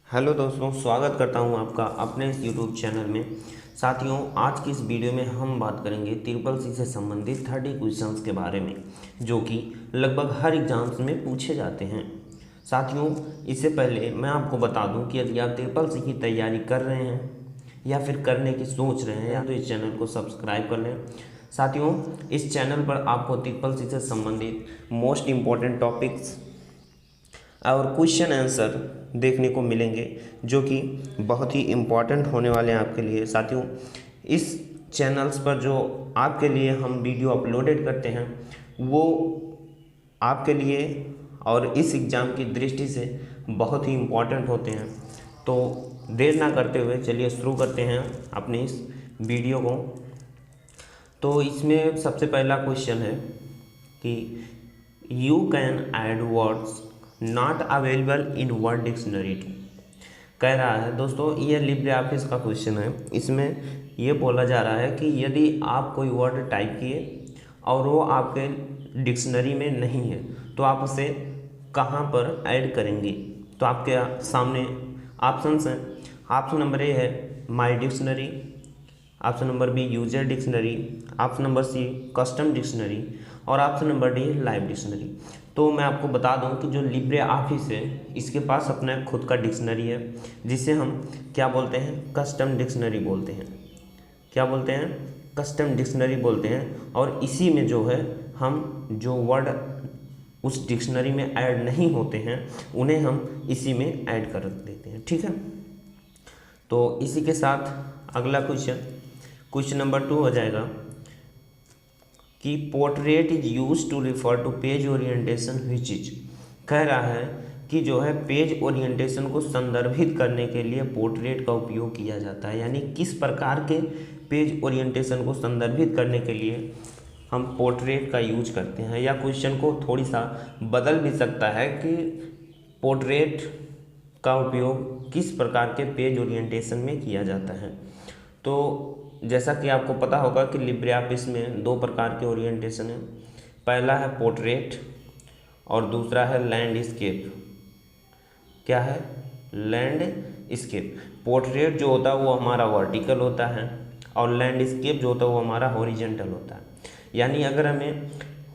Hello दोस्तों, स्वागत करता हूं आपका अपने इस यूट्यूब चैनल में। साथियों, आज की इस वीडियो में हम बात करेंगे ट्रिपल सी से संबंधित 30 क्वेश्चंस के बारे में, जो कि लगभग हर एग्जाम्स में पूछे जाते हैं। साथियों, इससे पहले मैं आपको बता दूं कि यदि आप ट्रिपल सी की तैयारी कर रहे हैं या फिर करने की सोच रहे हैं तो इस चैनल को सब्सक्राइब कर लें। साथियों, इस चैनल पर आपको ट्रिपल सी से संबंधित मोस्ट इम्पॉर्टेंट टॉपिक्स और क्वेश्चन आंसर देखने को मिलेंगे, जो कि बहुत ही इम्पॉर्टेंट होने वाले हैं आपके लिए। साथियों, इस चैनल्स पर जो आपके लिए हम वीडियो अपलोडेड करते हैं वो आपके लिए और इस एग्ज़ाम की दृष्टि से बहुत ही इम्पॉर्टेंट होते हैं। तो देर ना करते हुए चलिए शुरू करते हैं अपनी इस वीडियो को। तो इसमें सबसे पहला क्वेश्चन है कि you can add words not available in Word dictionary to. कह रहा है दोस्तों, ये लिब्रे ऑफिस का क्वेश्चन है। इसमें ये बोला जा रहा है कि यदि आप कोई वर्ड टाइप किए और वो आपके डिक्शनरी में नहीं है तो आप उसे कहाँ पर ऐड करेंगे। तो आपके सामने ऑप्शंस हैं। ऑप्शन नंबर ए है my dictionary, option number B user dictionary, option number C custom dictionary और option number D live dictionary. तो मैं आपको बता दूं कि जो लिब्रे ऑफिस है इसके पास अपना खुद का डिक्शनरी है, जिसे हम क्या बोलते हैं, कस्टम डिक्शनरी बोलते हैं। क्या बोलते हैं? कस्टम डिक्शनरी बोलते हैं। और इसी में जो है हम जो वर्ड उस डिक्शनरी में ऐड नहीं होते हैं उन्हें हम इसी में ऐड कर देते हैं। ठीक है, तो इसी के साथ अगला क्वेश्चन नंबर 2 हो जाएगा कि portrait is use to refer to page orientation which is. कह रहा है कि जो है पेज ओरिएंटेशन को संदर्भित करने के लिए पोर्ट्रेट का उपयोग किया जाता है, यानी किस प्रकार के पेज ओरिएंटेशन को संदर्भित करने के लिए हम पोर्ट्रेट का यूज करते हैं। या क्वेश्चन को थोड़ी सा बदल भी सकता है कि पोर्ट्रेट का उपयोग किस प्रकार के पेज ओरिएंटेशन में किया जाता है। तो जैसा कि आपको पता होगा कि लिब्रे ऑफिस में 2 प्रकार के ओरिएंटेशन है। पहला है पोर्ट्रेट और दूसरा है लैंडस्केप। क्या है? लैंडस्केप। पोर्ट्रेट जो होता है वो हमारा वर्टिकल होता है और लैंडस्केप जो होता है वो हमारा हॉरिजॉन्टल होता है। यानी अगर हमें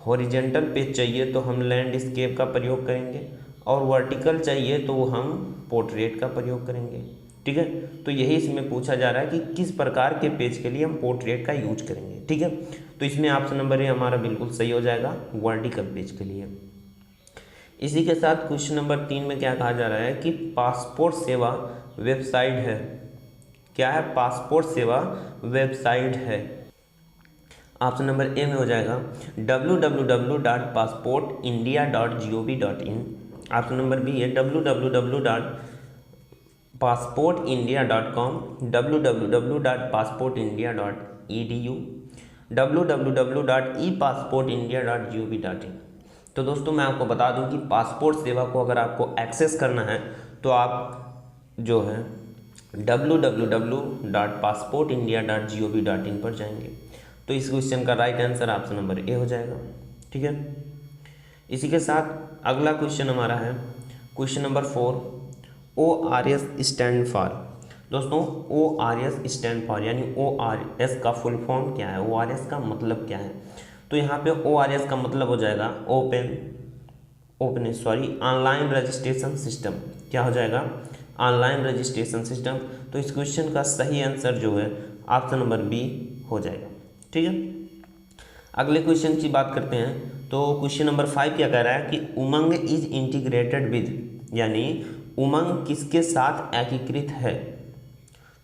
हॉरिजॉन्टल पेज चाहिए तो हम लैंडस्केप का प्रयोग करेंगे और वर्टिकल चाहिए तो हम पोर्ट्रेट का प्रयोग करेंगे। ठीक है, तो यही इसमें पूछा जा रहा है कि किस प्रकार के पेज के लिए हम पोर्ट्रेट का यूज करेंगे। ठीक है, तो इसमें ऑप्शन नंबर ए हमारा बिल्कुल सही हो जाएगा, वर्टिकल पेज के लिए। इसी के साथ क्वेश्चन नंबर 3 में क्या कहा जा रहा है कि पासपोर्ट सेवा वेबसाइट है। क्या है? पासपोर्ट सेवा वेबसाइट है। ऑप्शन नंबर ए में हो जाएगा www.passportindia.gov.in। ऑप्शन नंबर बी है www.passportindia.com, www.passportindia.edu, www.epassportindia.gov.in। तो दोस्तों मैं आपको बता दूं कि पासपोर्ट सेवा को अगर आपको एक्सेस करना है तो आप जो है www.passportindia.gov.in पर जाएंगे। तो इस क्वेश्चन का राइट आंसर ऑप्शन नंबर ए हो जाएगा। ठीक है, इसी के साथ अगला क्वेश्चन हमारा है question number 4, ORS stand for. दोस्तों ORS स्टैंड फॉर यानी ORS का फुल फॉर्म क्या है, ORS का मतलब क्या है। तो यहाँ पे ORS का मतलब हो जाएगा ऑनलाइन रजिस्ट्रेशन सिस्टम। क्या हो जाएगा? Online registration system. तो इस क्वेश्चन का सही आंसर जो है ऑप्शन नंबर बी हो जाएगा। ठीक है, अगले क्वेश्चन की बात करते हैं। तो क्वेश्चन नंबर 5 क्या कह रहा है कि उमंग इज इंटीग्रेटेड विद, यानी उमंग किसके साथ एकीकृत है।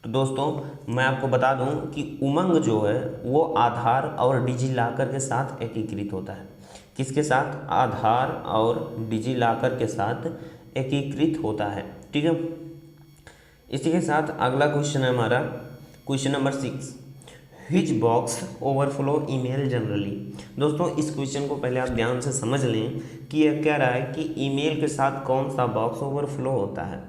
तो दोस्तों मैं आपको बता दूं कि उमंग जो है वो आधार और डिजिलॉकर के साथ एकीकृत होता है। किसके साथ? आधार और डिजिलॉकर के साथ एकीकृत होता है। ठीक है, इसी के साथ अगला क्वेश्चन है हमारा question number 6, which box overflow email generally. दोस्तों इस क्वेश्चन को पहले आप ध्यान से समझ लें कि यह कह रहा है कि ईमेल के साथ कौन सा बॉक्स ओवरफ्लो होता है,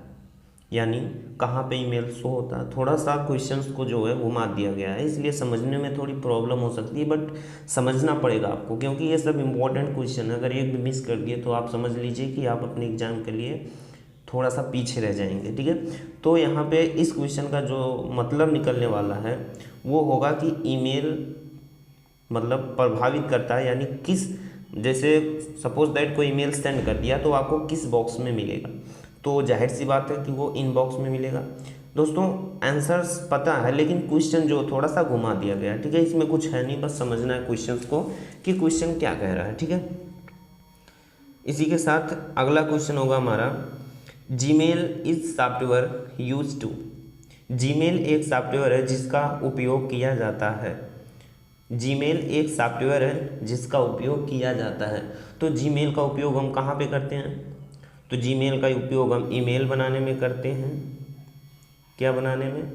यानी कहाँ पे ईमेल शो होता है। थोड़ा सा क्वेश्चंस को जो है घुमा दिया गया है, इसलिए समझने में थोड़ी प्रॉब्लम हो सकती है, बट समझना पड़ेगा आपको क्योंकि ये सब इंपॉर्टेंट क्वेश्चन है। अगर एक भी मिस कर दिए तो आप समझ लीजिए कि आप अपने एग्जाम के लिए थोड़ा सा पीछे रह जाएंगे। ठीक है, तो यहाँ पे इस क्वेश्चन का जो मतलब निकलने वाला है वो होगा कि ईमेल मतलब प्रभावित करता है, यानी किस, जैसे सपोज दैट कोई ईमेल सेंड कर दिया तो आपको किस बॉक्स में मिलेगा, तो जाहिर सी बात है कि वो इनबॉक्स में मिलेगा। दोस्तों आंसर्स पता है, लेकिन क्वेश्चन जो थोड़ा सा घुमा दिया गया है। ठीक है, इसमें कुछ है नहीं, बस समझना है क्वेश्चंस को कि क्वेश्चन क्या कह रहा है। ठीक है, इसी के साथ अगला क्वेश्चन होगा हमारा, Gmail is software use to. Gmail एक सॉफ्टवेयर है जिसका उपयोग किया जाता है। जीमेल एक सॉफ्टवेयर है जिसका उपयोग किया जाता है। तो जीमेल का उपयोग हम कहाँ पे करते हैं, तो जीमेल का उपयोग हम ईमेल बनाने में करते हैं। क्या बनाने में,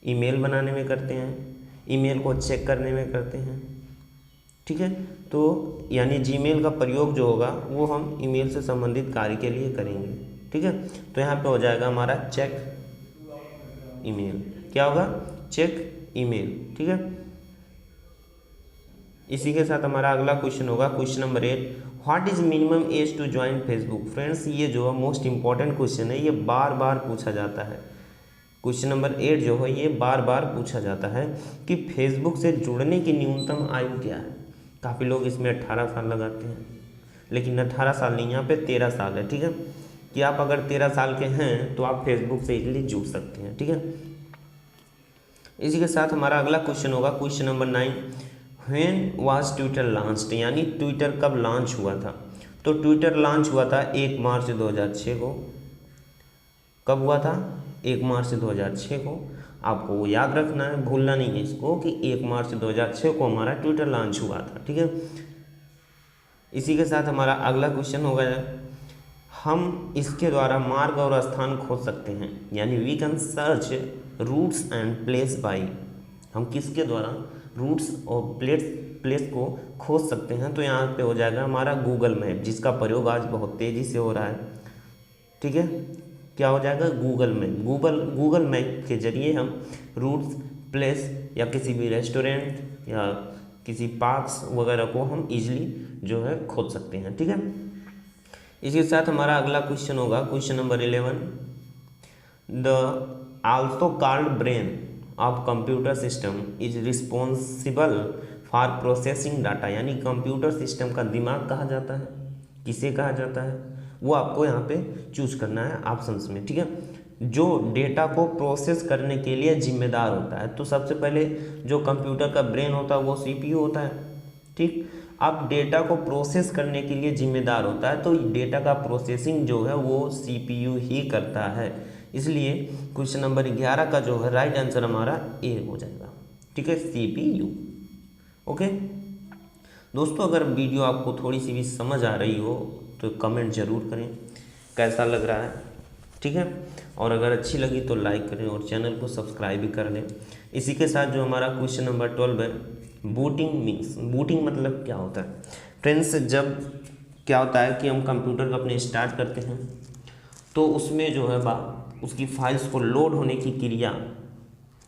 ईमेल बनाने में करते हैं, ईमेल को चेक करने में करते हैं। ठीक है, तो यानी जीमेल का प्रयोग जो होगा वो हम ईमेल से संबंधित कार्य के लिए करेंगे। ठीक है, तो यहाँ पे हो जाएगा हमारा चेक ईमेल। क्या होगा, चेक ईमेल। ठीक है, इसी के साथ हमारा अगला क्वेश्चन होगा question number 8, what is minimum age to join Facebook. Friends ये जो है मोस्ट इंपॉर्टेंट क्वेश्चन है, ये बार बार पूछा जाता है। क्वेश्चन नंबर 8 जो है ये बार बार पूछा जाता है कि फेसबुक से जुड़ने की न्यूनतम आयु क्या है। काफ़ी लोग इसमें 18 साल लगाते हैं, लेकिन 18 साल नहीं, यहाँ पे 13 साल है। ठीक है, कि आप अगर 13 साल के हैं तो आप फेसबुक से इजीली जुड़ सकते हैं। ठीक है, इसी के साथ हमारा अगला क्वेश्चन होगा question number 9, when was Twitter launched, यानी ट्विटर कब लॉन्च हुआ था। तो ट्विटर लॉन्च हुआ था 1 मार्च 2006 को। कब हुआ था, 1 मार्च 2006 को। आपको वो याद रखना है, भूलना नहीं है इसको कि 1 मार्च 2006 को हमारा ट्विटर लॉन्च हुआ था। ठीक है, इसी के साथ हमारा अगला क्वेश्चन होगा, हम इसके द्वारा मार्ग और स्थान खोज सकते हैं, यानी we can search routes and place by. हम किसके द्वारा रूट्स और प्लेस को खोज सकते हैं, तो यहाँ पे हो जाएगा हमारा गूगल मैप, जिसका प्रयोग आज बहुत तेज़ी से हो रहा है। ठीक है, क्या हो जाएगा, गूगल मैप। गूगल मैप के जरिए हम रूट्स, प्लेस या किसी भी रेस्टोरेंट या किसी पार्क्स वगैरह को हम इजीली जो है खोज सकते हैं। ठीक है, इसके साथ हमारा अगला क्वेश्चन होगा question number 11, the also called brain of computer system is responsible for processing data, यानी कंप्यूटर सिस्टम का दिमाग कहा जाता है, किसे कहा जाता है, वो आपको यहाँ पे चूज करना है ऑप्शंस में। ठीक है, जो डेटा को प्रोसेस करने के लिए जिम्मेदार होता है, तो सबसे पहले जो कंप्यूटर का ब्रेन होता है वो सीपीयू होता है। ठीक, अब डेटा को प्रोसेस करने के लिए जिम्मेदार होता है, तो डेटा का प्रोसेसिंग जो है वो सीपीयू ही करता है। इसलिए क्वेश्चन नंबर 11 का जो है राइट आंसर हमारा ए हो जाएगा। ठीक है, सीपीयू। ओके दोस्तों, अगर वीडियो आपको थोड़ी सी भी समझ आ रही हो तो कमेंट ज़रूर करें कैसा लग रहा है। ठीक है, और अगर अच्छी लगी तो लाइक करें और चैनल को सब्सक्राइब भी कर लें। इसी के साथ जो हमारा क्वेश्चन नंबर 12 है, बूटिंग मीन्स, बूटिंग मतलब क्या होता है। फ्रेंड्स, जब क्या होता है कि हम कंप्यूटर को अपने स्टार्ट करते हैं तो उसमें जो है उसकी फाइल्स को लोड होने की क्रिया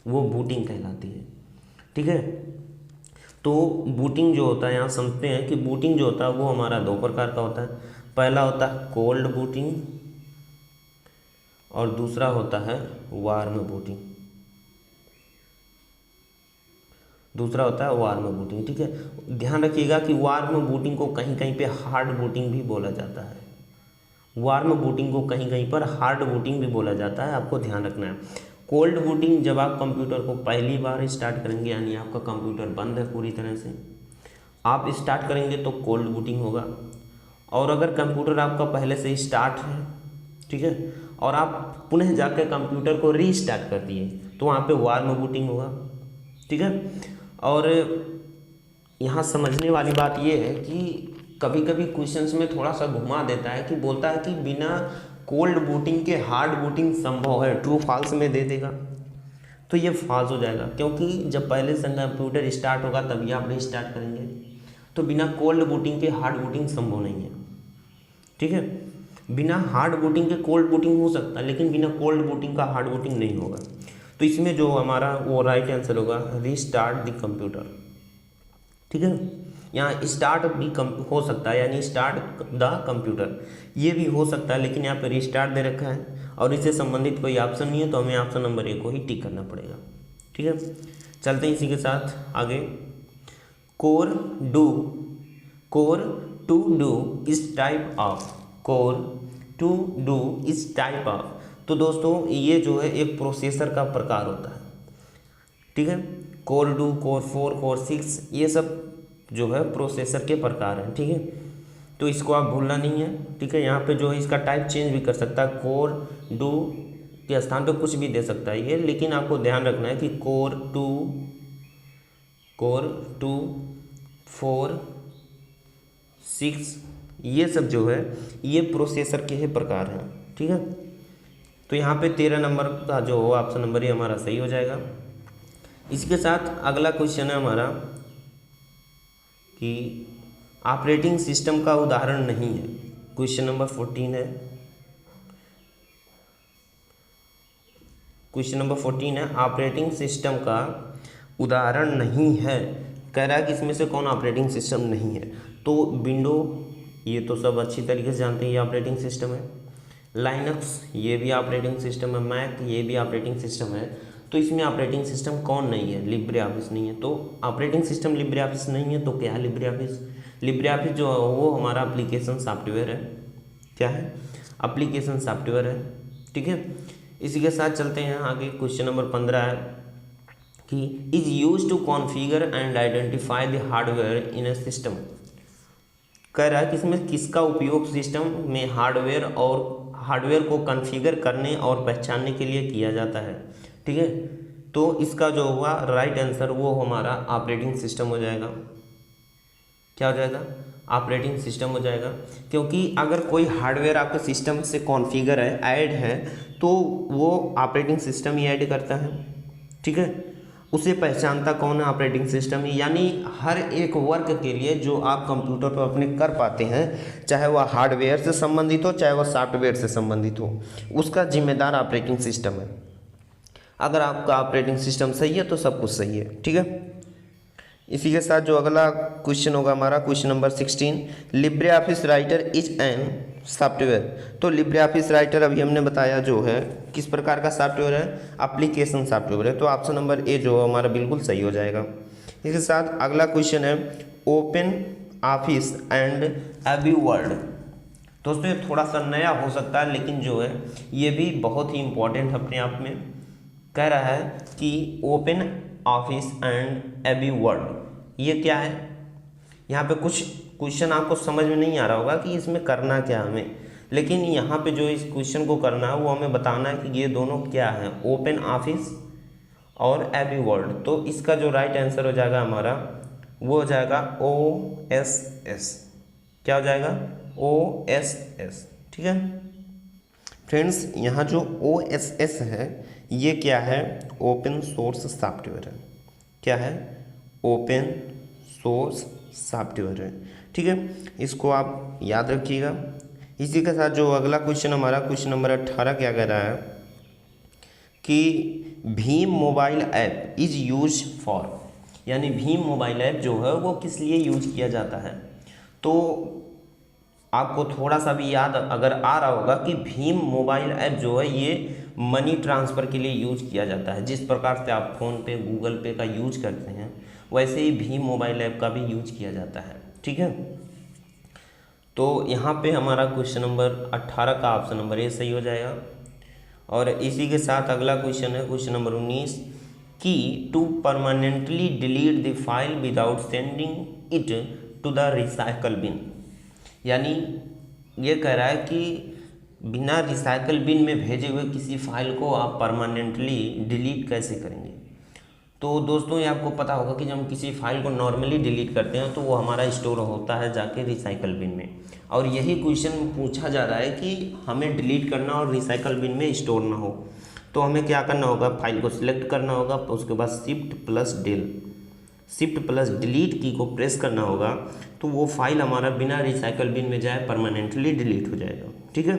वो बूटिंग कहलाती है। ठीक है, तो बूटिंग जो होता है, यहाँ समझते हैं कि बूटिंग जो होता है वो हमारा 2 प्रकार का होता है। पहला होता है कोल्ड बूटिंग और दूसरा होता है वार्म बूटिंग। दूसरा होता है वार्म बूटिंग। ठीक है, ध्यान रखिएगा कि वार्म बूटिंग को कहीं कहीं पे हार्ड बूटिंग भी बोला जाता है। वार्म बूटिंग को कहीं कहीं पर हार्ड बूटिंग भी बोला जाता है, आपको ध्यान रखना है। कोल्ड बूटिंग जब आप कंप्यूटर को पहली बार स्टार्ट करेंगे, यानी आपका कंप्यूटर बंद है पूरी तरह से, आप स्टार्ट करेंगे तो कोल्ड बूटिंग होगा। और अगर कंप्यूटर आपका पहले से स्टार्ट है, ठीक है, और आप पुनः जाकर कंप्यूटर को रीस्टार्ट कर दिए तो वहाँ पे वार्म बूटिंग होगा। ठीक है, और यहाँ समझने वाली बात ये है कि कभी कभी क्वेश्चंस में थोड़ा सा घुमा देता है कि बोलता है कि बिना कोल्ड बूटिंग के हार्ड बूटिंग संभव है, ट्रू फॉल्स में दे देगा, तो ये फॉल्स हो जाएगा, क्योंकि जब पहले से कंप्यूटर स्टार्ट होगा तभी आप रीस्टार्ट करेंगे, तो बिना कोल्ड बूटिंग के हार्ड बूटिंग संभव नहीं है। ठीक है, बिना हार्ड बूटिंग के कोल्ड बूटिंग हो सकता है, लेकिन बिना कोल्ड बूटिंग का हार्ड बूटिंग नहीं होगा। तो इसमें जो हमारा वो राइट आंसर होगा रीस्टार्ट द कंप्यूटर। ठीक है, यहाँ स्टार्ट भी हो सकता है, यानी स्टार्ट द कंप्यूटर ये भी हो सकता है, लेकिन यहाँ पे रिस्टार्ट दे रखा है और इससे संबंधित कोई ऑप्शन नहीं है, तो हमें ऑप्शन नंबर ए को ही टिक करना पड़ेगा। ठीक है, चलते हैं इसी के साथ आगे। Core two Duo is type of, Core two Duo is type of, तो दोस्तों ये जो है एक प्रोसेसर का प्रकार होता है। ठीक है, कोर 2, कोर 4, कोर 6 ये सब जो है प्रोसेसर के प्रकार हैं। ठीक है, तो इसको आप भूलना नहीं है। ठीक है, यहाँ पे जो है इसका टाइप चेंज भी कर सकता है, कोर 2 के स्थान पे कुछ भी दे सकता है ये, लेकिन आपको ध्यान रखना है कि कोर 2, 4, 6 ये सब जो है ये प्रोसेसर के ही प्रकार हैं। ठीक है, तो यहाँ पे 13 नंबर का जो ऑप्शन नंबर ये हमारा सही हो जाएगा। इसके साथ अगला क्वेश्चन है हमारा कि ऑपरेटिंग सिस्टम का उदाहरण नहीं है। क्वेश्चन नंबर 14 है, क्वेश्चन नंबर 14 है, ऑपरेटिंग सिस्टम का उदाहरण नहीं है। कह रहा है कि इसमें से कौन ऑपरेटिंग सिस्टम नहीं है। तो विंडो ये तो सब अच्छी तरीके से जानते हैं, ये ऑपरेटिंग सिस्टम है। लाइनक्स ये भी ऑपरेटिंग सिस्टम है। मैक ये भी ऑपरेटिंग सिस्टम है। तो इसमें ऑपरेटिंग सिस्टम कौन नहीं है? लिब्रे ऑफिस नहीं है। तो ऑपरेटिंग सिस्टम लिब्रे ऑफिस नहीं है, तो क्या है लिब्रे ऑफिस? लिब्रे ऑफिस जो है वो हमारा एप्लीकेशन सॉफ्टवेयर है। क्या है? एप्लीकेशन सॉफ्टवेयर है। ठीक है, इसी के साथ चलते हैं आगे। क्वेश्चन नंबर 15 है कि is use to configure and identify the hardware in a system. कह रहा है कि इसमें किसका उपयोग सिस्टम में हार्डवेयर को कॉन्फ़िगर करने और पहचानने के लिए किया जाता है। ठीक है, तो इसका जो होगा राइट आंसर वो हमारा ऑपरेटिंग सिस्टम हो जाएगा। क्या हो जाएगा? ऑपरेटिंग सिस्टम हो जाएगा, क्योंकि अगर कोई हार्डवेयर आपके सिस्टम से कॉन्फ़िगर है, ऐड है, तो वो ऑपरेटिंग सिस्टम ही ऐड करता है। ठीक है, उसे पहचानता कौन है? ऑपरेटिंग सिस्टम ही। यानी हर एक वर्क के लिए जो आप कंप्यूटर पर अपने कर पाते हैं, चाहे वह हार्डवेयर से संबंधित हो चाहे वह सॉफ्टवेयर से संबंधित हो, उसका जिम्मेदार ऑपरेटिंग सिस्टम है। अगर आपका ऑपरेटिंग सिस्टम सही है तो सब कुछ सही है। ठीक है, इसी के साथ जो अगला क्वेश्चन होगा हमारा question number 16, Libre office writer is an software. तो लिब्रे ऑफिस राइटर अभी हमने बताया जो है किस प्रकार का सॉफ्टवेयर है? एप्लीकेशन सॉफ्टवेयर है। तो ऑप्शन नंबर ए जो हमारा बिल्कुल सही हो जाएगा। इसके साथ अगला क्वेश्चन है OpenOffice and AbiWord. दोस्तों ये थोड़ा सा नया हो सकता है, लेकिन जो है ये भी बहुत ही इम्पोर्टेंट अपने आप में। कह रहा है कि OpenOffice and AbiWord ये क्या है? यहाँ पे कुछ क्वेश्चन आपको समझ में नहीं आ रहा होगा कि इसमें करना क्या हमें, लेकिन यहाँ पे जो इस क्वेश्चन को करना है वो हमें बताना है कि ये दोनों क्या है, ओपन ऑफिस और एबी वर्ड। तो इसका जो राइट आंसर हो जाएगा हमारा वो हो जाएगा OSS। क्या हो जाएगा? OSS। ठीक है फ्रेंड्स, यहाँ जो OSS है ये क्या है? ओपन सोर्स सॉफ्टवेयर है। क्या है? ओपन सोर्स सॉफ्टवेयर है। ठीक है, इसको आप याद रखिएगा। इसी के साथ जो अगला क्वेश्चन हमारा क्वेश्चन नंबर 18 क्या कह रहा है कि Bhim mobile app is use for, यानी भीम मोबाइल ऐप जो है वो किस लिए यूज किया जाता है? तो आपको थोड़ा सा भी याद अगर आ रहा होगा कि भीम मोबाइल ऐप जो है ये मनी ट्रांसफ़र के लिए यूज किया जाता है। जिस प्रकार से आप फ़ोन पे गूगल पे का यूज करते हैं वैसे ही भीम मोबाइल ऐप का भी यूज किया जाता है। ठीक है, तो यहाँ पे हमारा क्वेश्चन नंबर 18 का ऑप्शन नंबर ए सही हो जाएगा। और इसी के साथ अगला क्वेश्चन है क्वेश्चन नंबर 19 कि to permanently delete the file without sending it to the recycle bin. यानी ये कह रहा है कि बिना रिसाइकल बिन में भेजे हुए किसी फाइल को आप परमानेंटली डिलीट कैसे करेंगे? तो दोस्तों ये आपको पता होगा कि जब हम किसी फाइल को नॉर्मली डिलीट करते हैं तो वो हमारा स्टोर होता है जाके रिसाइकल बिन में, और यही क्वेश्चन पूछा जा रहा है कि हमें डिलीट करना और रिसाइकल बिन में स्टोर ना हो। तो हमें क्या करना होगा? फाइल को सिलेक्ट करना होगा, उसके बाद शिफ्ट प्लस डिलीट की को प्रेस करना होगा, तो वो फाइल हमारा बिना रिसाइकल बिन में जाए परमानेंटली डिलीट हो जाएगा। ठीक है,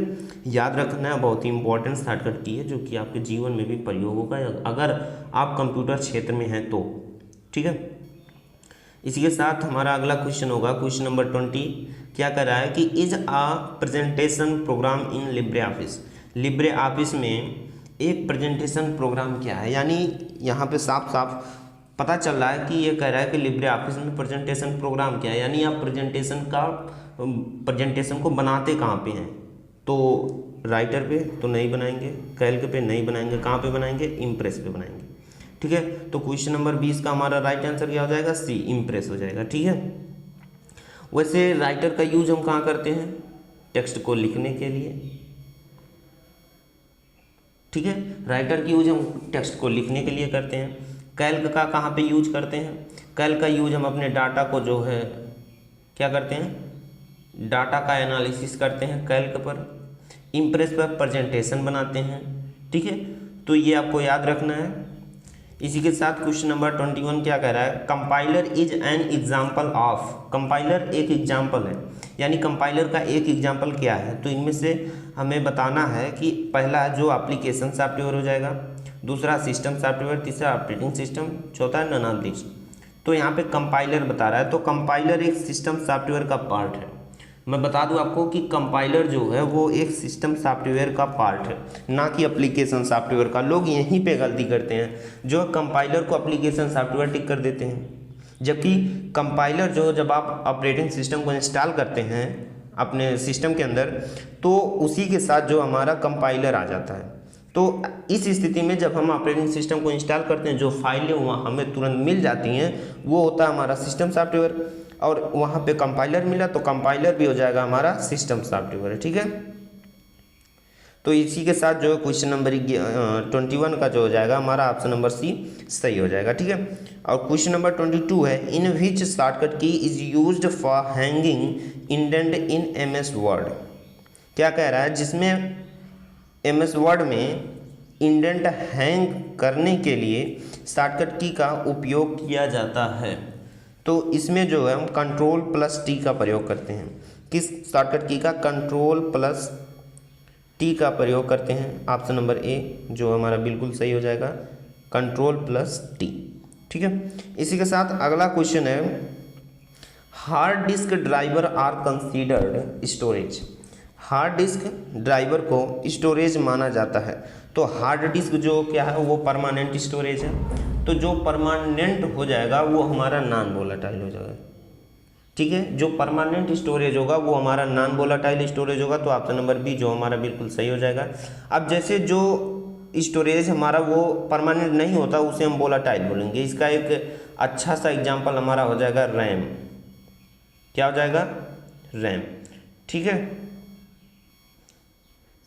याद रखना है, बहुत ही इंपॉर्टेंट शॉर्टकट की है जो कि आपके जीवन में भी प्रयोग होगा अगर आप कंप्यूटर क्षेत्र में हैं तो। ठीक है, इसी के साथ हमारा अगला क्वेश्चन होगा क्वेश्चन नंबर 20। क्या कर रहा है कि is a presentation program in LibreOffice. LibreOffice में एक प्रेजेंटेशन प्रोग्राम क्या है, यानी यहाँ पे साफ साफ पता चल रहा है कि ये कह रहा है कि लिब्रे ऑफिस में प्रेजेंटेशन प्रोग्राम क्या है, यानी आप प्रेजेंटेशन को बनाते कहाँ पे हैं। तो राइटर पे तो नहीं बनाएंगे, कैल्क पे नहीं बनाएंगे, कहाँ पे बनाएंगे, इम्प्रेस पे बनाएंगे। ठीक है, तो क्वेश्चन नंबर 20 का हमारा राइट आंसर क्या हो जाएगा, सी, इम्प्रेस हो जाएगा। ठीक है, वैसे राइटर का यूज हम कहाँ करते हैं, टेक्स्ट को लिखने के लिए। ठीक है, राइटर की यूज हम टेक्स्ट को लिखने के लिए करते हैं। कैल्क का कहाँ पे यूज करते हैं, कैल्क का यूज हम अपने डाटा को जो है क्या करते हैं, डाटा का एनालिसिस करते हैं कैल्क पर। इम्प्रेस पर प्रेजेंटेशन बनाते हैं। ठीक है, तो ये आपको याद रखना है। इसी के साथ क्वेश्चन नंबर 21 क्या कह रहा है, compiler is an example of. Compiler एक एग्जाम्पल है, यानी कंपाइलर का एक एग्जाम्पल क्या है। तो इनमें से हमें बताना है कि पहला जो एप्लीकेशन सॉफ्टवेयर हो जाएगा, दूसरा सिस्टम सॉफ्टवेयर, तीसरा ऑपरेटिंग सिस्टम, चौथा नन ऑफ दिस। तो यहाँ पे कंपाइलर बता रहा है, तो कंपाइलर एक सिस्टम सॉफ्टवेयर का पार्ट है। मैं बता दूं आपको कि कंपाइलर जो है वो एक सिस्टम सॉफ्टवेयर का पार्ट है, ना कि एप्लीकेशन सॉफ्टवेयर का। लोग यहीं पे गलती करते हैं, जो कंपाइलर को एप्लीकेशन सॉफ्टवेयर टिक कर देते हैं, जबकि कंपाइलर जो जब आप ऑपरेटिंग सिस्टम को इंस्टॉल करते हैं अपने सिस्टम के अंदर, तो उसी के साथ जो हमारा कंपाइलर आ जाता है। तो इस स्थिति में जब हम ऑपरेटिंग सिस्टम को इंस्टॉल करते हैं, जो फाइलें वहाँ हमें तुरंत मिल जाती हैं, वो होता है हमारा सिस्टम सॉफ्टवेयर। और वहाँ पे कंपाइलर मिला तो कंपाइलर भी हो जाएगा हमारा सिस्टम सॉफ्टवेयर। ठीक है, तो इसी के साथ जो क्वेश्चन नंबर 21 का जो हो जाएगा हमारा ऑप्शन नंबर सी सही हो जाएगा। ठीक है, और क्वेश्चन नंबर 22 है, इन विच शॉर्टकट की is used for hanging indent in MS word. क्या कह रहा है, जिसमें MS वर्ड में इंडेंट हैंग करने के लिए शॉर्टकट की का उपयोग किया जाता है। तो इसमें जो है हम Ctrl+T का प्रयोग करते हैं। किस शॉर्टकट की का, Ctrl+T का प्रयोग करते हैं। ऑप्शन नंबर ए जो हमारा बिल्कुल सही हो जाएगा, Ctrl+T। ठीक है, इसी के साथ अगला क्वेश्चन है, hard disk driver are considered storage. Hard disk driver को स्टोरेज माना जाता है। तो हार्ड डिस्क जो क्या है वो परमानेंट स्टोरेज है, तो जो परमानेंट हो जाएगा वो हमारा नॉन वोलेटाइल हो जाएगा। ठीक है, जो परमानेंट स्टोरेज होगा वो हमारा नॉन वोलेटाइल स्टोरेज होगा। तो ऑप्शन नंबर बी जो हमारा बिल्कुल सही हो जाएगा। अब जैसे जो स्टोरेज हमारा वो परमानेंट नहीं होता उसे हम वोलेटाइल बोलेंगे। इसका एक अच्छा सा एग्जाम्पल हमारा हो जाएगा रैम। क्या हो जाएगा, रैम। ठीक है,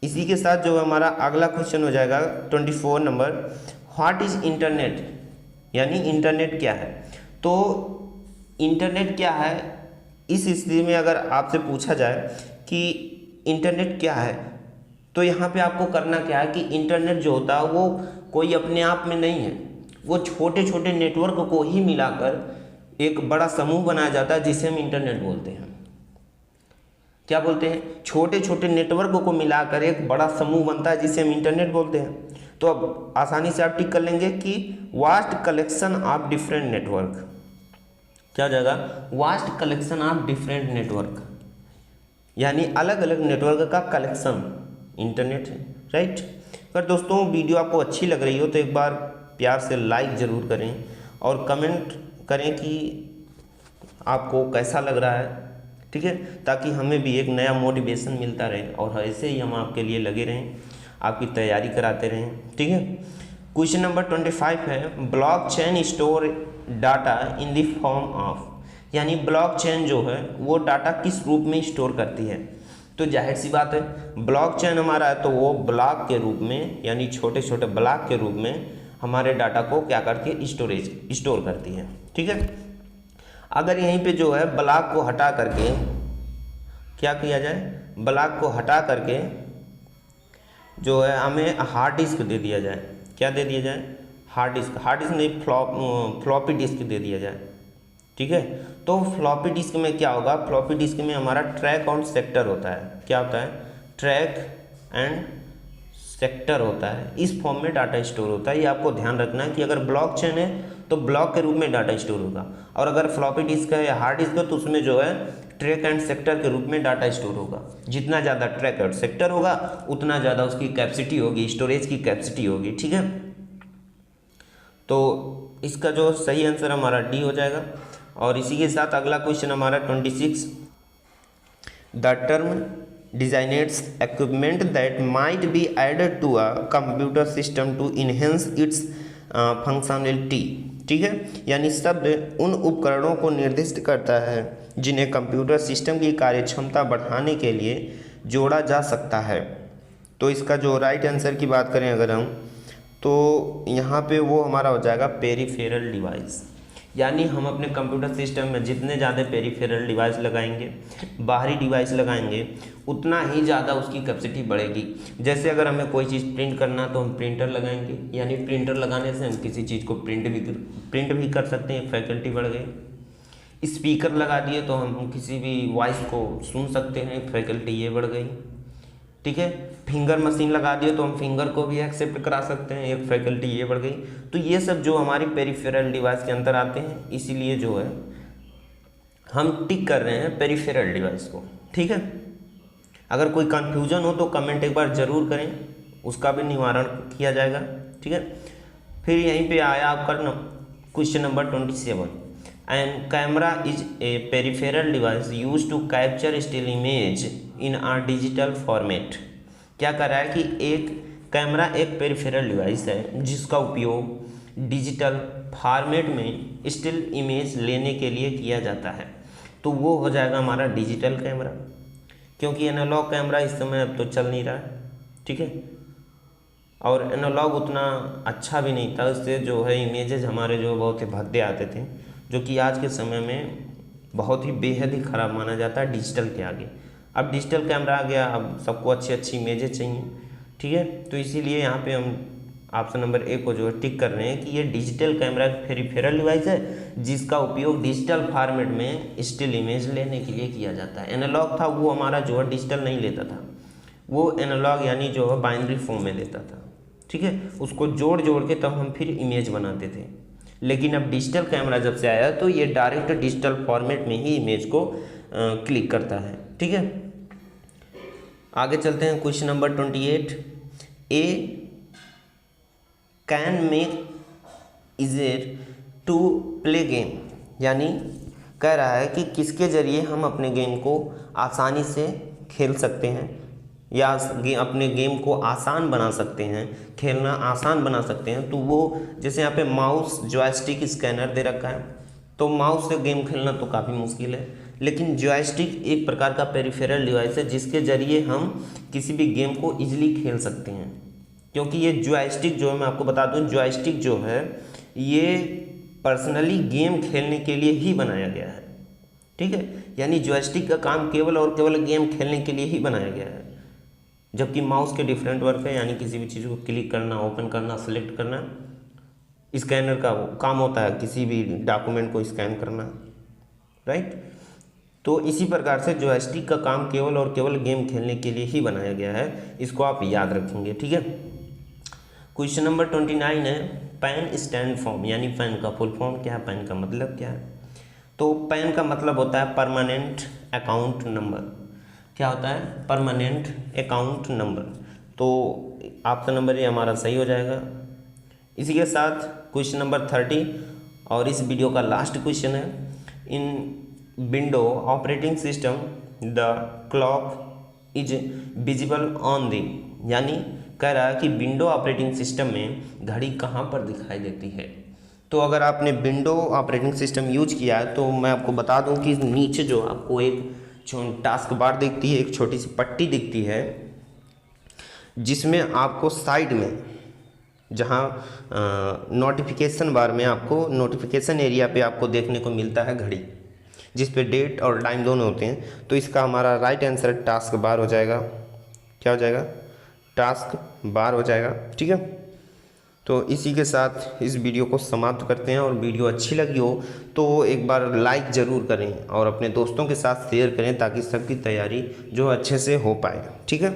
इसी के साथ जो हमारा अगला क्वेश्चन हो जाएगा 24 नंबर, व्हाट इज इंटरनेट, यानी इंटरनेट क्या है। तो इंटरनेट क्या है, इस स्थिति में अगर आपसे पूछा जाए कि इंटरनेट क्या है, तो यहाँ पे आपको करना क्या है कि इंटरनेट जो होता है वो कोई अपने आप में नहीं है, वो छोटे छोटे नेटवर्क को ही मिलाकर एक बड़ा समूह बनाया जाता है जिसे हम इंटरनेट बोलते हैं। क्या बोलते हैं, छोटे छोटे नेटवर्क को मिलाकर एक बड़ा समूह बनता है जिसे हम इंटरनेट बोलते हैं। तो अब आसानी से आप टिक कर लेंगे कि vast collection of different network. क्या हो जाएगा, vast collection of different network, यानी अलग अलग नेटवर्क का कलेक्शन इंटरनेट है। राइट। अगर दोस्तों वीडियो आपको अच्छी लग रही हो तो एक बार प्यार से लाइक ज़रूर करें और कमेंट करें कि आपको कैसा लग रहा है। ठीक है, ताकि हमें भी एक नया मोटिवेशन मिलता रहे और ऐसे ही हम आपके लिए लगे रहें, आपकी तैयारी कराते रहें। ठीक है, क्वेश्चन नंबर 25 है, blockchain store data in the form of, यानी ब्लॉकचेन जो है वो डाटा किस रूप में स्टोर करती है। तो जाहिर सी बात है, ब्लॉकचेन हमारा है तो वो ब्लॉक के रूप में, यानी छोटे छोटे ब्लॉक के रूप में हमारे डाटा को क्या करती है, स्टोर करती है। ठीक है, अगर यहीं पे जो है ब्लॉक को हटा करके क्या किया जाए, ब्लॉक को हटा करके जो है हमें हार्ड डिस्क दे दिया जाए। क्या दे दिया जाए, हार्ड डिस्क नहीं, फ्लॉपी डिस्क दे दिया जाए। ठीक है, तो फ्लॉपी डिस्क में क्या होगा, फ्लॉपी डिस्क में हमारा ट्रैक और सेक्टर होता है। क्या होता है, ट्रैक एंड सेक्टर होता है। इस फॉर्म में डाटा स्टोर होता है। ये आपको ध्यान रखना है कि अगर ब्लॉकचेन है तो ब्लॉक के रूप में डाटा स्टोर होगा, और अगर फ्लॉपी डिस्क है या हार्ड डिस्क है तो उसमें जो है ट्रैक एंड सेक्टर के रूप में डाटा स्टोर होगा। जितना ज़्यादा ट्रैक और सेक्टर होगा उतना ज़्यादा उसकी कैपेसिटी होगी, स्टोरेज की कैपेसिटी होगी। ठीक है, तो इसका जो सही आंसर हमारा डी हो जाएगा। और इसी के साथ अगला क्वेश्चन हमारा 26, the term designates equipment that might be added to a computer system to enhance its functionality। ठीक है, यानी शब्द उन उपकरणों को निर्दिष्ट करता है जिन्हें कंप्यूटर सिस्टम की कार्यक्षमता बढ़ाने के लिए जोड़ा जा सकता है। तो इसका जो राइट आंसर की बात करें अगर हम, तो यहाँ पे वो हमारा हो जाएगा पेरिफेरल डिवाइस। यानी हम अपने कंप्यूटर सिस्टम में जितने ज़्यादा पेरिफेरल डिवाइस लगाएंगे, बाहरी डिवाइस लगाएंगे, उतना ही ज़्यादा उसकी कैपेसिटी बढ़ेगी। जैसे अगर हमें कोई चीज़ प्रिंट करना तो हम प्रिंटर लगाएंगे, यानी प्रिंटर लगाने से हम किसी चीज़ को प्रिंट भी कर सकते हैं, फैकल्टी बढ़ गई। स्पीकर लगा दिए तो हम किसी भी वॉइस को सुन सकते हैं, फैकल्टी ये बढ़ गई। ठीक है, फिंगर मशीन लगा दिए तो हम फिंगर को भी एक्सेप्ट करा सकते हैं, एक फैकल्टी ये बढ़ गई। तो ये सब जो हमारी पेरिफेरल डिवाइस के अंदर आते हैं, इसीलिए जो है हम टिक कर रहे हैं पेरिफेरल डिवाइस को। ठीक है, अगर कोई कंफ्यूजन हो तो कमेंट एक बार ज़रूर करें, उसका भी निवारण किया जाएगा। ठीक है, फिर यहीं पे आया आपका question number 27, and camera is a peripheral device use to capture still image in a digital format. क्या कर रहा है कि एक कैमरा एक पेरिफेरल डिवाइस है जिसका उपयोग डिजिटल फॉर्मेट में स्टिल इमेज लेने के लिए किया जाता है। तो वो हो जाएगा हमारा डिजिटल कैमरा, क्योंकि एनालॉग कैमरा इस समय अब तो चल नहीं रहा है। ठीक है, और एनालॉग उतना अच्छा भी नहीं था, उससे जो है इमेजेस हमारे जो बहुत ही भद्दे आते थे, जो कि आज के समय में बहुत ही बेहद ही ख़राब माना जाता है डिजिटल के आगे। अब डिजिटल कैमरा आ गया, अब सबको अच्छी अच्छी इमेजेस चाहिए। ठीक है, तो इसीलिए यहाँ पे हम ऑप्शन नंबर ए को जो है टिक कर रहे हैं कि ये डिजिटल कैमरा पेरिफेरल डिवाइस है जिसका उपयोग डिजिटल फॉर्मेट में स्टिल इमेज लेने के लिए किया जाता है। एनालॉग था वो हमारा जो है डिजिटल नहीं लेता था, वो एनालॉग यानी जो है बाइनरी फॉर्म में लेता था। ठीक है, उसको जोड़ जोड़ के तब हम फिर इमेज बनाते थे। लेकिन अब डिजिटल कैमरा जब से आया तो ये डायरेक्ट डिजिटल फॉर्मेट में ही इमेज को क्लिक करता है। ठीक है, आगे चलते हैं question number 28, A can make Izar to play game. यानी कह रहा है कि किसके ज़रिए हम अपने गेम को आसानी से खेल सकते हैं या अपने गेम को आसान बना सकते हैं, खेलना आसान बना सकते हैं। तो वो जैसे यहाँ पे माउस जॉयस्टिक स्कैनर दे रखा है, तो माउस से गेम खेलना तो काफ़ी मुश्किल है, लेकिन जॉयस्टिक एक प्रकार का पेरिफेरल डिवाइस है जिसके ज़रिए हम किसी भी गेम को ईजिली खेल सकते हैं। क्योंकि ये जॉयस्टिक जो है, मैं आपको बता दूं, जॉयस्टिक जो है ये पर्सनली गेम खेलने के लिए ही बनाया गया है। ठीक है, यानी जॉयस्टिक का काम केवल और केवल गेम खेलने के लिए ही बनाया गया है, जबकि माउस के डिफरेंट वर्क है, यानी किसी भी चीज़ को क्लिक करना, ओपन करना, सेलेक्ट करना। स्कैनर का काम होता है किसी भी डॉक्यूमेंट को स्कैन करना, राइट। तो इसी प्रकार से जॉयस्टिक का काम केवल और केवल गेम खेलने के लिए ही बनाया गया है, इसको आप याद रखेंगे। ठीक है, क्वेश्चन नंबर 29 है, पैन स्टैंड फॉर्म। यानी पैन का फुल फॉर्म क्या है, पैन का मतलब क्या है। तो पैन का मतलब होता है परमानेंट अकाउंट नंबर। क्या होता है, परमानेंट अकाउंट नंबर। तो ऑप्शन नंबर ये हमारा सही हो जाएगा। इसी के साथ क्वेश्चन नंबर 30 और इस वीडियो का लास्ट क्वेश्चन है, इन window operating system the clock is visible on the. यानी कह रहा है कि विंडो ऑपरेटिंग सिस्टम में घड़ी कहाँ पर दिखाई देती है। तो अगर आपने विंडो ऑपरेटिंग सिस्टम यूज किया है तो मैं आपको बता दूं कि नीचे जो आपको एक टास्क बार दिखती है, एक छोटी सी पट्टी दिखती है, जिसमें आपको साइड में जहाँ नोटिफिकेशन बार में आपको नोटिफिकेशन एरिया पे आपको देखने को मिलता है घड़ी, जिस पे डेट और टाइम दोनों होते हैं। तो इसका हमारा राइट आंसर टास्क बार हो जाएगा। क्या हो जाएगा, टास्क बार हो जाएगा। ठीक है, तो इसी के साथ इस वीडियो को समाप्त करते हैं। और वीडियो अच्छी लगी हो तो एक बार लाइक ज़रूर करें और अपने दोस्तों के साथ शेयर करें ताकि सबकी तैयारी जो अच्छे से हो पाए। ठीक है।